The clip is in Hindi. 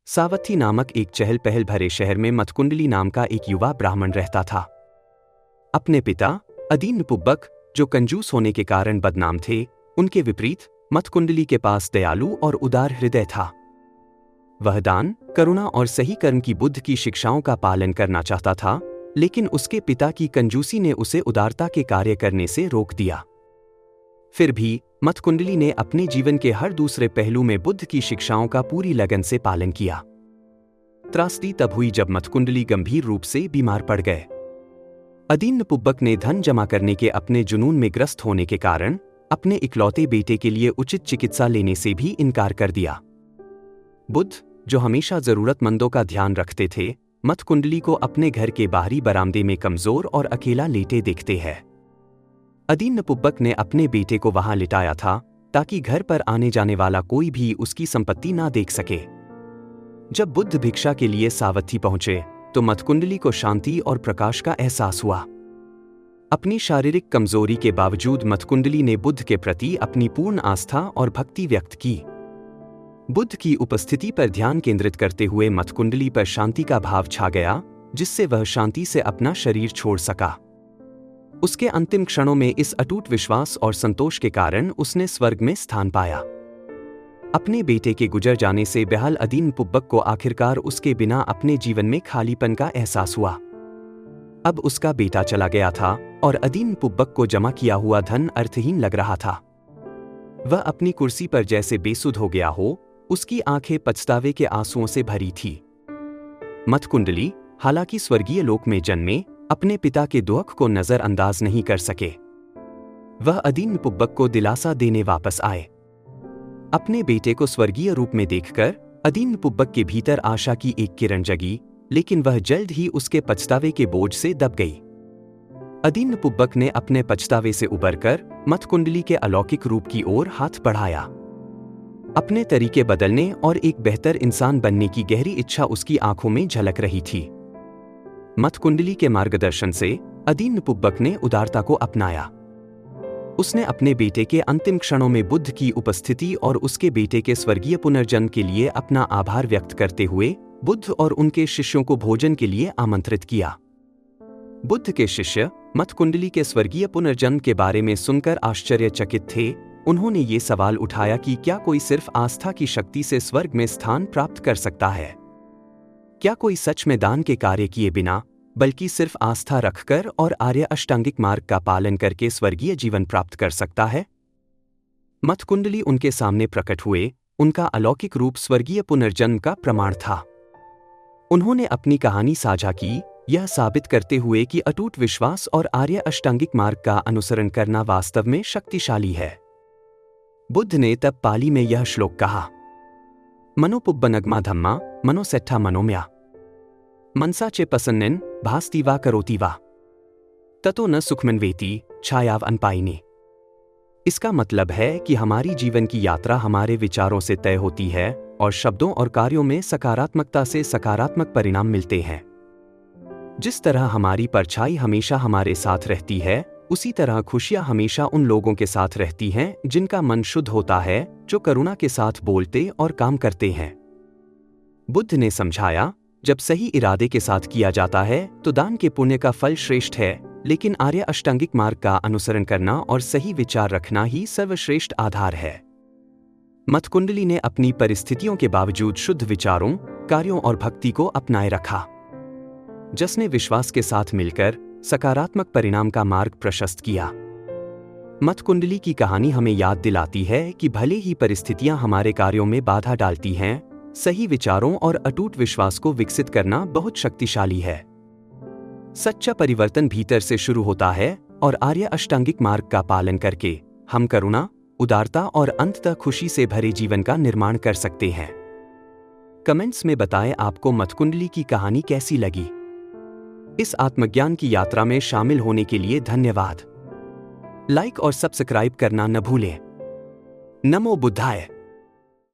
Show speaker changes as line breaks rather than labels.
सावथी नामक एक चहल पहल भरे शहर में मथकुंडली नाम का एक युवा ब्राह्मण रहता था। अपने पिता अदीन पुब्बक, जो कंजूस होने के कारण बदनाम थे, उनके विपरीत मथकुंडली के पास दयालु और उदार हृदय था। वह दान, करुणा और सही कर्म की बुद्ध की शिक्षाओं का पालन करना चाहता था, लेकिन उसके पिता की कंजूसी ने उसे उदारता के कार्य करने से रोक दिया। फिर भी मथकुंडली ने अपने जीवन के हर दूसरे पहलू में बुद्ध की शिक्षाओं का पूरी लगन से पालन किया। त्रासदी तब हुई जब मथकुंडली गंभीर रूप से बीमार पड़ गए। अदीन पुब्बक ने धन जमा करने के अपने जुनून में ग्रस्त होने के कारण अपने इकलौते बेटे के लिए उचित चिकित्सा लेने से भी इनकार कर दिया। बुद्ध, जो हमेशा जरूरतमंदों का ध्यान रखते थे, मथकुंडली को अपने घर के बाहरी बरामदे में कमजोर और अकेला लेटे देखते हैं। अदीन पुब्बक ने अपने बेटे को वहां लिटाया था ताकि घर पर आने जाने वाला कोई भी उसकी संपत्ति ना देख सके। जब बुद्ध भिक्षा के लिए सावथी पहुंचे तो मथकुंडली को शांति और प्रकाश का एहसास हुआ। अपनी शारीरिक कमजोरी के बावजूद मथकुंडली ने बुद्ध के प्रति अपनी पूर्ण आस्था और भक्ति व्यक्त की। बुद्ध की उपस्थिति पर ध्यान केंद्रित करते हुए मथकुंडली पर शांति का भाव छा गया, जिससे वह शांति से अपना शरीर छोड़ सका। उसके अंतिम क्षणों में इस अटूट विश्वास और संतोष के कारण उसने स्वर्ग में स्थान पाया। अपने बेटे के गुजर जाने से बेहाल अदीन पुब्बक को आखिरकार उसके बिना अपने जीवन में खालीपन का एहसास हुआ। अब उसका बेटा चला गया था और अदीन पुब्बक को जमा किया हुआ धन अर्थहीन लग रहा था। वह अपनी कुर्सी पर जैसे बेसुध हो गया हो, उसकी आंखें पछतावे के आंसुओं से भरी थी। मथकुंडली, हालांकि स्वर्गीय लोक में जन्मे, अपने पिता के दुख को नजरअंदाज नहीं कर सके। वह अदीन पुब्बक को दिलासा देने वापस आए। अपने बेटे को स्वर्गीय रूप में देखकर अदीन पुब्बक के भीतर आशा की एक किरण जगी, लेकिन वह जल्द ही उसके पछतावे के बोझ से दब गई। अदीन पुब्बक ने अपने पछतावे से उबरकर मथकुंडली के अलौकिक रूप की ओर हाथ बढ़ाया। अपने तरीके बदलने और एक बेहतर इंसान बनने की गहरी इच्छा उसकी आंखों में झलक रही थी। मथकुंडली के मार्गदर्शन से अदीन पुब्बक ने उदारता को अपनाया। उसने अपने बेटे के अंतिम क्षणों में बुद्ध की उपस्थिति और उसके बेटे के स्वर्गीय पुनर्जन्म के लिए अपना आभार व्यक्त करते हुए बुद्ध और उनके शिष्यों को भोजन के लिए आमंत्रित किया। बुद्ध के शिष्य मथकुंडली के स्वर्गीय पुनर्जन्म के बारे में सुनकर आश्चर्यचकित थे। उन्होंने ये सवाल उठाया कि क्या कोई सिर्फ आस्था की शक्ति से स्वर्ग में स्थान प्राप्त कर सकता है? क्या कोई सच में दान के कार्य किए बिना, बल्कि सिर्फ आस्था रखकर और आर्य अष्टांगिक मार्ग का पालन करके स्वर्गीय जीवन प्राप्त कर सकता है? मथकुंडली उनके सामने प्रकट हुए। उनका अलौकिक रूप स्वर्गीय पुनर्जन्म का प्रमाण था। उन्होंने अपनी कहानी साझा की, यह साबित करते हुए कि अटूट विश्वास और आर्य अष्टांगिक मार्ग का अनुसरण करना वास्तव में शक्तिशाली है। बुद्ध ने तब पाली में यह श्लोक कहा, मनो पुब्बनगमा धम्मा मनो सेट्ठा मनोम्या मनसा चे पसन्नेन भास्ति वा करोति वा ततो न सुखमन्वेति छायाव अनपाइने। इसका मतलब है कि हमारी जीवन की यात्रा हमारे विचारों से तय होती है और शब्दों और कार्यों में सकारात्मकता से सकारात्मक परिणाम मिलते हैं। जिस तरह हमारी परछाई हमेशा हमारे साथ रहती है, उसी तरह खुशियां हमेशा उन लोगों के साथ रहती हैं जिनका मन शुद्ध होता है, जो करुणा के साथ बोलते और काम करते हैं। बुद्ध ने समझाया, जब सही इरादे के साथ किया जाता है तो दान के पुण्य का फल श्रेष्ठ है, लेकिन आर्य अष्टांगिक मार्ग का अनुसरण करना और सही विचार रखना ही सर्वश्रेष्ठ आधार है। मथकुंडली ने अपनी परिस्थितियों के बावजूद शुद्ध विचारों, कार्यों और भक्ति को अपनाए रखा, जिसने विश्वास के साथ मिलकर सकारात्मक परिणाम का मार्ग प्रशस्त किया। मथकुंडली की कहानी हमें याद दिलाती है कि भले ही परिस्थितियां हमारे कार्यों में बाधा डालती हैं, सही विचारों और अटूट विश्वास को विकसित करना बहुत शक्तिशाली है। सच्चा परिवर्तन भीतर से शुरू होता है और आर्य अष्टांगिक मार्ग का पालन करके हम करुणा, उदारता और अंततः खुशी से भरे जीवन का निर्माण कर सकते हैं। कमेंट्स में बताएं आपको मथकुंडली की कहानी कैसी लगी। इस आत्मज्ञान की यात्रा में शामिल होने के लिए धन्यवाद। लाइक और सब्सक्राइब करना न भूलें। नमो बुद्धाय।